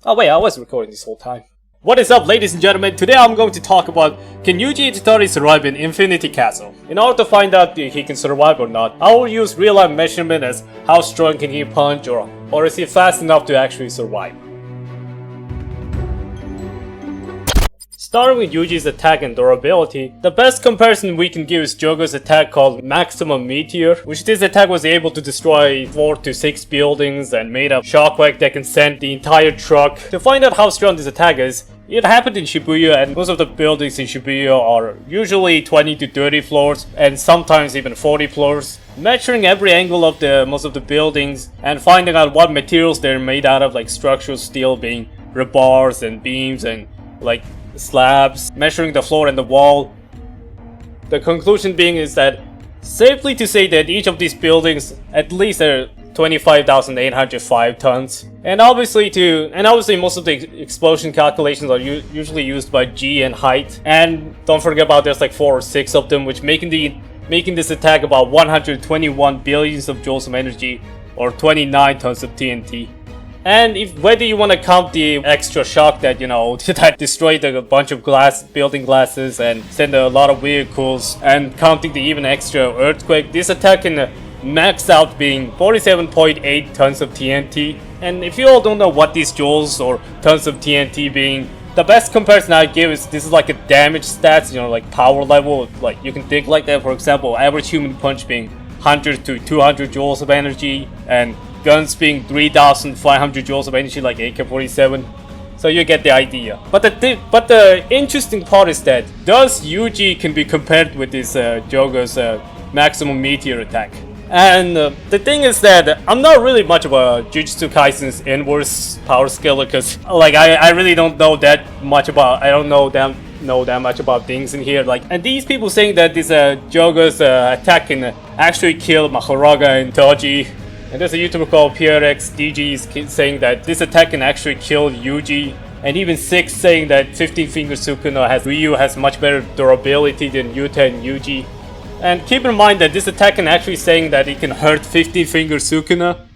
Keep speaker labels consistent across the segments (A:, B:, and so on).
A: Oh wait, I was recording this whole time. What is up, ladies and gentlemen? Today I'm going to talk about, can Yuji Itadori survive in Infinity Castle? In order to find out if he can survive or not, I will use real-life measurement as how strong can he punch, or is he fast enough to actually survive. Starting with Yuji's attack and durability, the best comparison we can give is Jogo's attack called Maximum Meteor, which this attack was able to destroy 4 to 6 buildings and made a shockwave that can send the entire truck. To find out how strong this attack is, it happened in Shibuya, and most of the buildings in Shibuya are usually 20 to 30 floors and sometimes even 40 floors. Measuring every angle of most of the buildings and finding out what materials they're made out of, like structural steel being rebars and beams and like slabs, measuring the floor and the wall. The conclusion being is that safely to say that each of these buildings at least are 25,805 tons. And obviously most of the explosion calculations are usually used by G and height. And don't forget about there's like 4 or 6 of them, which making this attack about 121 billions of joules of energy or 29 tons of TNT. And whether you want to count the extra shock that, that destroyed a bunch of building glasses and send a lot of vehicles, and counting the even extra earthquake, this attack can max out being 47.8 tons of TNT. And if you all don't know what these joules or tons of TNT being, the best comparison I give is this is like a damage stats, like power level. Like you can think like that. For example, average human punch being 100 to 200 joules of energy, and guns being 3,500 joules of energy like AK-47. So you get the idea. But the interesting part is that does Yuji can be compared with this Jogo's Maximum Meteor attack. And the thing is that I'm not really much of a Jujutsu Kaisen's inverse power scaler, because like I really don't know that much about, I don't know that much about things in here. Like, and these people saying that this Jogo's attack can actually kill Mahoraga and Toji. And there's a YouTuber called PRXDG saying that this attack can actually kill Yuji. And even 6 saying that 15 Finger Sukuna Ryu has much better durability than Yuta and Yuji. And keep in mind that this attack can actually saying that it can hurt 15 Finger Sukuna.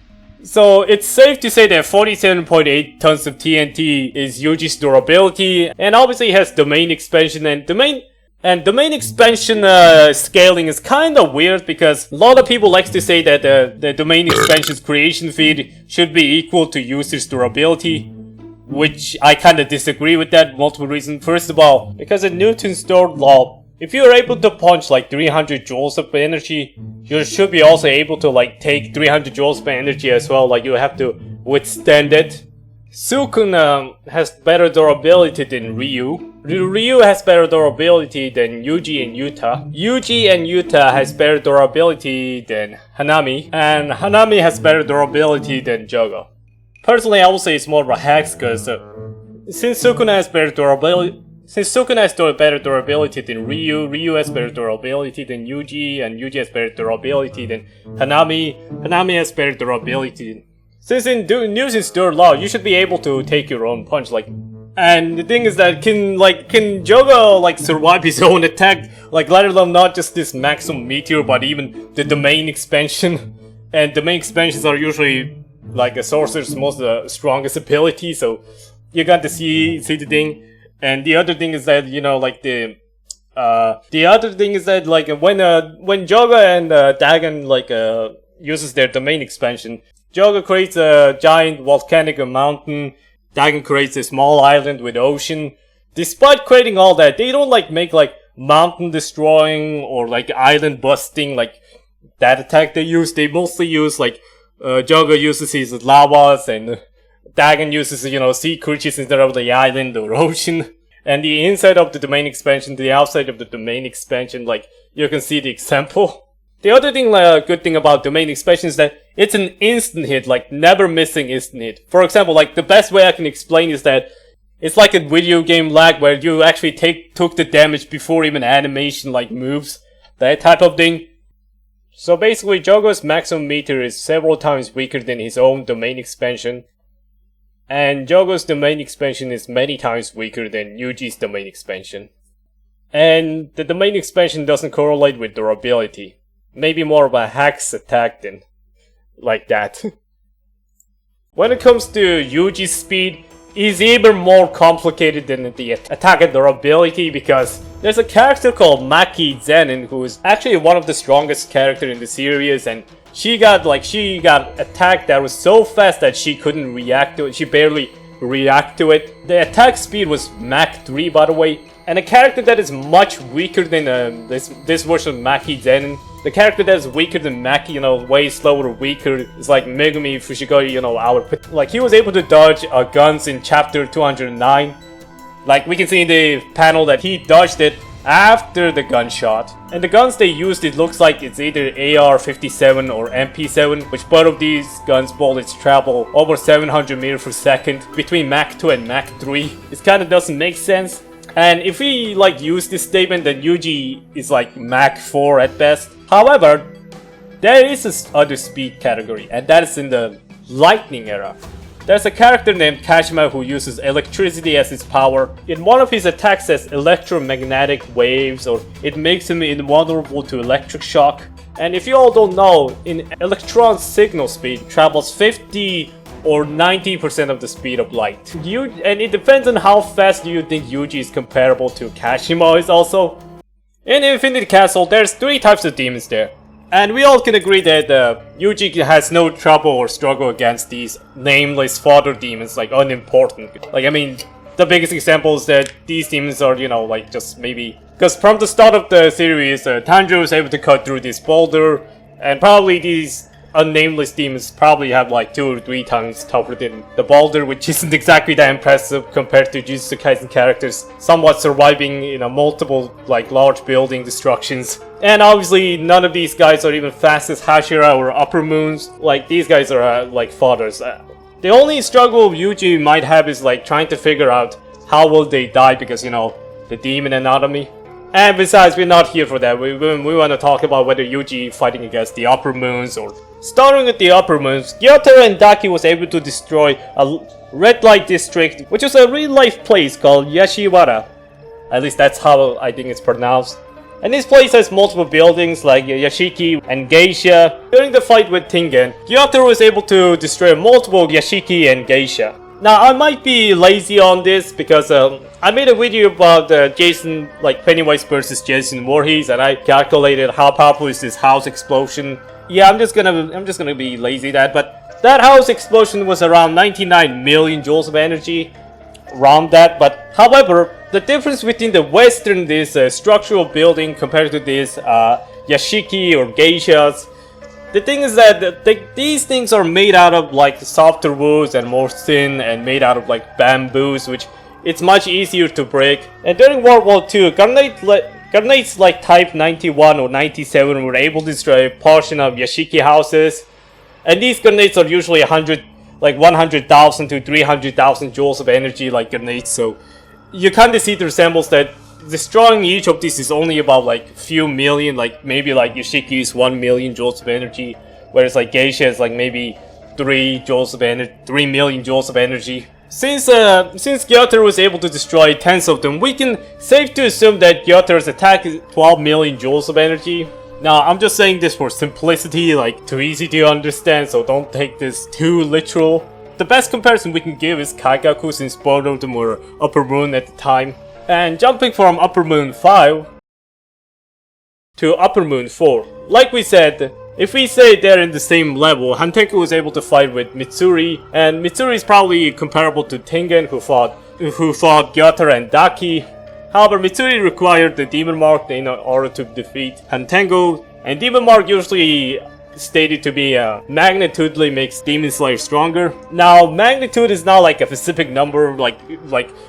A: So it's safe to say that 47.8 tons of TNT is Yuji's durability. And obviously it has domain expansion, and domain expansion scaling is kind of weird, because a lot of people like to say that the domain expansion's creation feed should be equal to user's durability, which I kind of disagree with that. Multiple reasons. First of all, because in Newton's third law, if you're able to punch like 300 joules of energy, you should be also able to like take 300 joules of energy as well. Like you have to withstand it. Sukuna has better durability than Ryu. Ryu has better durability than Yuji and Yuta. Yuji and Yuta has better durability than Hanami. And Hanami has better durability than Jogo. Personally, I would say it's more of a hex, because since Sukuna has better durability than Ryu, Ryu has better durability than Yuji, and Yuji has better durability than Hanami. Hanami has better durability. Since in Newton's third law, you should be able to take your own punch, like. And the thing is that can Jogo like survive his own attack, like let alone not just this Maximum Meteor, but even the domain expansion. And domain expansions are usually like a sorcerer's most strongest ability, so you got to see the thing. And the other thing is that when Jogo and Dagon uses their domain expansion, Jogo creates a giant volcanic mountain. Dagon creates a small island with ocean. Despite creating all that, they don't make mountain destroying or island busting like that attack they use. They mostly use Jogo uses his lavas, and Dagon uses sea creatures instead of the island or ocean. And the inside of the domain expansion, the outside of the domain expansion, you can see the example. The other thing, good thing about domain expansion is that it's an instant hit, never missing instant hit. For example, the best way I can explain is that it's like a video game lag where you actually took the damage before even animation moves, that type of thing. So basically, Jogo's Maximum Meteor is several times weaker than his own domain expansion. And Jogo's domain expansion is many times weaker than Yuji's domain expansion. And the domain expansion doesn't correlate with durability. Maybe more of a hex attack than like that. When it comes to Yuji's speed, is even more complicated than the attack and durability, because there's a character called Maki Zenin who is actually one of the strongest characters in the series, and she got attacked that was so fast that she couldn't react to it. She barely react to it. The attack speed was Mach 3, by the way, and a character that is much weaker than this version of Maki Zenin. The character that is weaker than Maki, you know, way slower, weaker, is like Megumi Fushigari, you know, like he was able to dodge guns in chapter 209. Like we can see in the panel that he dodged it after the gunshot. And the guns they used, it looks like it's either AR-57 or MP7, which both of these guns bullets travel over 700 meters per second between Mach 2 and Mach 3. It kind of doesn't make sense. And if we like use this statement, then Yuji is like Mach 4 at best. However, there is this other speed category, and that is in the lightning era. There's a character named Kashima who uses electricity as his power. In one of his attacks as electromagnetic waves, or it makes him invulnerable to electric shock. And if you all don't know, in electron signal speed travels 50 or 90% of the speed of light. And it depends on how fast you think Yuji is comparable to Kashima is also. In Infinity Castle, there's 3 types of demons there. And we all can agree that Yuji has no trouble or struggle against these nameless fodder demons, like unimportant. Like, I mean, the biggest example is that these demons are, you know, like just maybe... Because from the start of the series, Tanjiro was able to cut through this boulder, and probably these unnameless demons probably have like 2 or 3 times tougher than the boulder, which isn't exactly that impressive compared to Jujutsu Kaisen characters somewhat surviving in a multiple like large building destructions. And obviously none of these guys are even fast as Hashira or Upper Moons. Like these guys are like fodders. The only struggle Yuji might have is like trying to figure out how will they die, because you know, the demon anatomy. And besides, we're not here for that. We want to talk about whether Yuji fighting against the Upper Moons or... Starting with the Upper Moons, Gyotaro and Daki was able to destroy a red light district, which is a real-life place called Yashiwara. At least that's how I think it's pronounced. And this place has multiple buildings like Yashiki and Geisha. During the fight with Tingen, Gyotaro was able to destroy multiple Yashiki and Geisha. Now, I might be lazy on this because I made a video about Jason, like Pennywise versus Jason Voorhees, and I calculated how powerful is this house explosion. Yeah, I'm just gonna be lazy but that house explosion was around 99 million joules of energy, around that. But however, the difference between the western this structural building compared to this Yashiki or Geishas. The thing is that these things are made out of like softer woods and more thin, and made out of like bamboos, which it's much easier to break. And during World War II, grenades like Type 91 or 97 were able to destroy a portion of Yashiki houses. And these grenades are usually 100,000 to 300,000 joules of energy like grenades, so you kind of see the resemblance that destroying each of these is only about like few million, like maybe like Yoshiki is 1 million joules of energy, whereas like Geisha is like maybe 3 million joules of energy. Since Gyotaro was able to destroy tens of them, we can safe to assume that Gyotaro's attack is 12 million joules of energy. Now, I'm just saying this for simplicity, like too easy to understand, so don't take this too literal. The best comparison we can give is Kaigaku, since both of them were Upper Moon at the time. And jumping from Upper Moon 5 to Upper Moon 4. Like we said, if we say they're in the same level, Hanteku was able to fight with Mitsuri, and Mitsuri is probably comparable to Tengen, who fought Gyotaro and Daki. However, Mitsuri required the Demon Mark in order to defeat Hantengo, and Demon Mark usually stated to be magnitudely makes Demon Slayer stronger. Now, magnitude is not like a specific number, like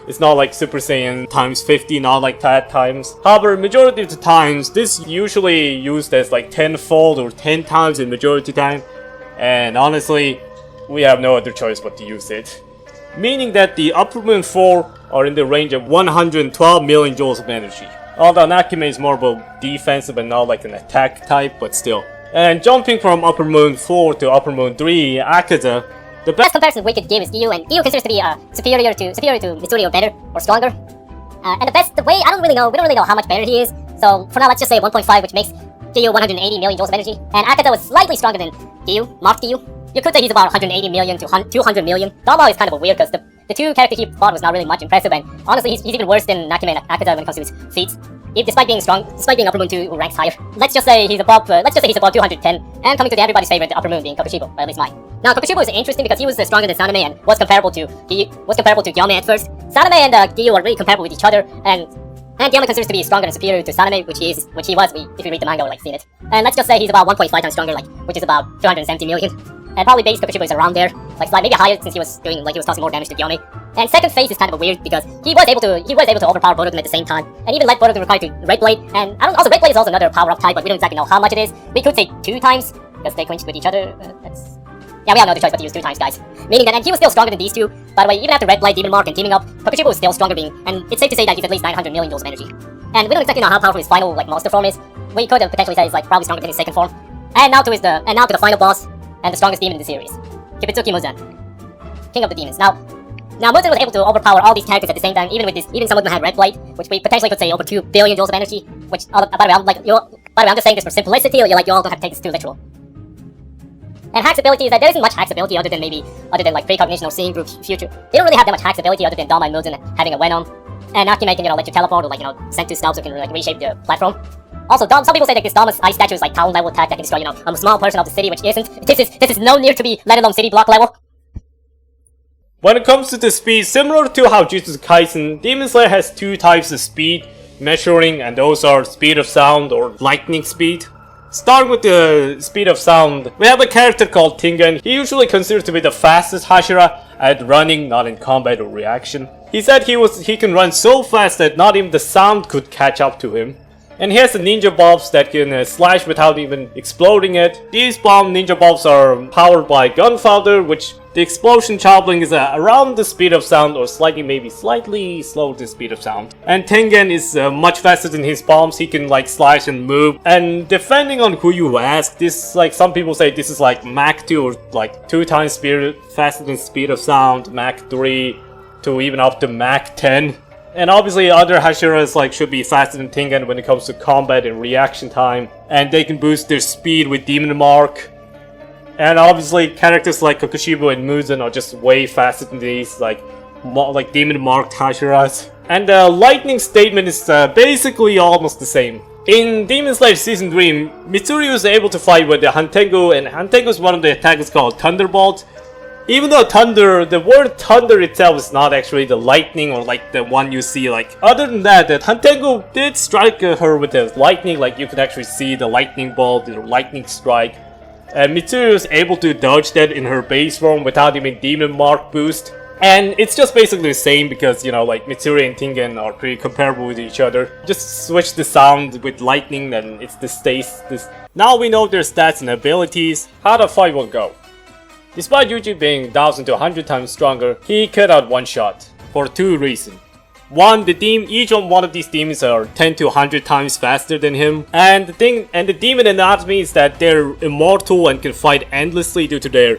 A: it's not like Super Saiyan times 50, not like that times. However, majority of the times, this usually used as like 10-fold or 10 times in majority time. And honestly, we have no other choice but to use it. Meaning that the Upper Moon 4 are in the range of 112 million joules of energy. Although Nakime is more of a defensive and not like an attack type, but still. And jumping from Upper Moon 4 to Upper Moon 3, Akaza, the best comparison we could give is Giyu, and Giyu considers to be superior to Mitsuri, or better, or stronger. And the way, I don't really know, we don't really know how much better he is. So for now, let's just say 1.5, which makes Giyu 180 million joules of energy. And Akaza was slightly stronger than Giyu, Mark Giyu. You could say he's about 180 million to 200 million. Dama is kind of a weird, because
B: the two characters he fought was not really much impressive, and honestly, he's even worse than Nakime and Akaza when it comes to his feats. Despite being strong, despite being Upper Moon 2 who ranks higher. Let's just say he's above 210, and coming to everybody's favorite, the Upper Moon being Kokushibo, or at least mine. Now, Kokushibo is interesting because he was stronger than Saname and was comparable to Gyame at first. Saname and Giyu are really comparable with each other, and Gyame considers to be stronger and superior to Saname, which he was if you read the manga or seen it. And let's just say he's about 1.5 times stronger, which is about 270 million. And probably base Kokushibo is around there, maybe higher since he was tossing more damage to Gyame. And second phase is kind of weird because he was able to overpower both of them at the same time, and even let both of them require to Red Blade. And also Red Blade is also another power-up type, but we don't exactly know how much it is. We could say 2 times because they clinched with each other. Yeah, we have no other choice but to use 2 times, guys. Meaning that, and he was still stronger than these two. By the way, even after Red Blade, Demon Mark, and teaming up, Kokushibo was still stronger and it's safe to say that he's at least 900 million joules of energy. And we don't exactly know how powerful his final monster form is. We could have potentially said he's probably stronger than his second form. And now to the final boss and the strongest demon in the series, Kibutsuki Muzan, King of the Demons. Now Muzan was able to overpower all these characters at the same time, even some of them had Red Blade, which we potentially could say over 2 billion joules of energy. Which, by the way, I'm just saying this for simplicity. You all don't have to take this too literal. And Hack's ability is that there isn't much Hack's ability other than precognition or seeing through future. They don't really have that much Hack's ability other than Dama and Muzan having a Venom, and Akime can let you teleport or send 2 stabs that can reshape the platform. Also, some people say that this Dama's ice statue is town level attack that can destroy a small portion of the city, which isn't. This is no near to be, let alone city block level.
A: When it comes to the speed, similar to how Jujutsu Kaisen, Demon Slayer has 2 types of speed measuring, and those are speed of sound or lightning speed. Starting with the speed of sound, we have a character called Tengen. He usually considered to be the fastest Hashira at running, not in combat or reaction. He said he can run so fast that not even the sound could catch up to him. And he has the ninja bombs that can slash without even exploding it. These ninja bombs are powered by gunpowder, which the explosion traveling is around the speed of sound, or maybe slightly slower than the speed of sound. And Tengen is much faster than his bombs. He can slash and move. And depending on who you ask, this some people say this is Mach 2 or 2 times faster than speed of sound, Mach 3 to even up to Mach 10. And obviously other Hashiras should be faster than Tengen when it comes to combat and reaction time. And they can boost their speed with Demon Mark. And obviously characters like Kokushibo and Muzan are just way faster than these Demon Marked Hashiras. And the lightning statement is basically almost the same. In Demon Slayer Season 3, Mitsuri was able to fight with the Hantengu, and Hantengu is one of the attackers called Thunderbolt. Even though the word thunder itself is not actually the lightning or the one you see, other than that Hantengu did strike her with the lightning, you can actually see the lightning bolt, the lightning strike. And Mitsuri was able to dodge that in her base form without even Demon Mark boost. And it's just basically the same because, Mitsuri and Tengen are pretty comparable with each other. Just switch the sound with lightning and it's this. Now we know their stats and abilities. How the fight will go. Despite Yuji being 1000 to 100 times stronger, he cut out one shot, for 2 reasons. One, each one of these demons are 10 to 100 times faster than him, and the demon anatomy is that they're immortal and can fight endlessly due to their...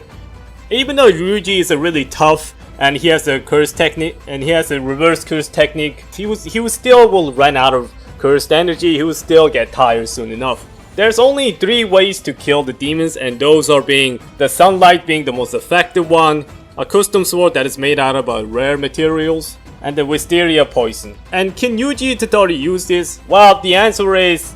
A: Even though Yuji is a really tough, and he has a curse technique, and he has a reverse curse technique, he still will run out of cursed energy, he will still get tired soon enough. There's only 3 ways to kill the demons, and those are the sunlight being the most effective one, a custom sword that is made out of rare materials, and the wisteria poison. And can Yuji Itadori use this? Well, the answer is...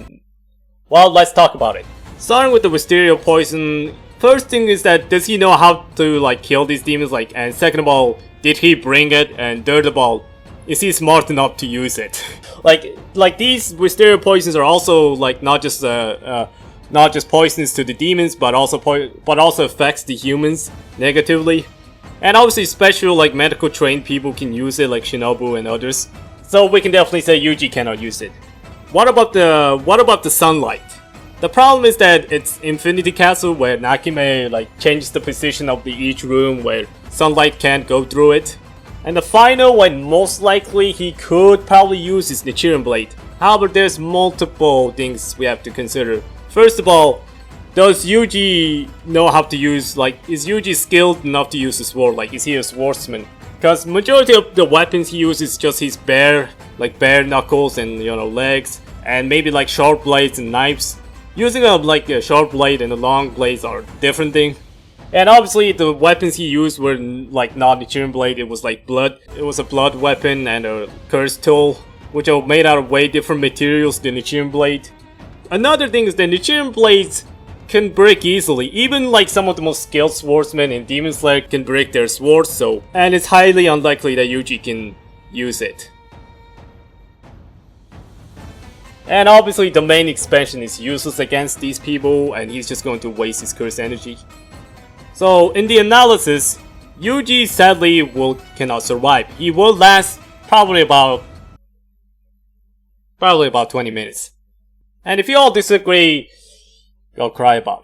A: well, let's talk about it. Starting with the wisteria poison, first thing is that does he know how to kill these demons? And second of all, did he bring it? And third of all, is he smart enough to use it? These wisteria poisons are also not just poisons to the demons, but also affects the humans negatively. And obviously special medical trained people can use it, like Shinobu and others. So we can definitely say Yuji cannot use it. What about the sunlight? The problem is that it's Infinity Castle where Nakime changes the position of each room where sunlight can't go through it. And the final and most likely he could probably use is Nichiren Blade. However, there's multiple things we have to consider. First of all, does Yuji know how to use, is Yuji skilled enough to use the sword? Is he a swordsman? Because majority of the weapons he uses just his bare knuckles and, legs. And maybe sharp blades and knives. Using a short blade and a long blades are different thing. And obviously the weapons he used were like not Nichiren Blade, it was like blood. It was a blood weapon and a curse tool, which are made out of way different materials than Nichiren Blade. Another thing is that Nichiren Blades can break easily. Even like some of the most skilled swordsmen in Demon Slayer can break their swords, so... And it's highly unlikely that Yuji can use it. And obviously the main expansion is useless against these people, and he's just going to waste his curse energy. So in the analysis, Yuji sadly cannot survive. He will last probably about 20 minutes. And if you all disagree, go cry about it.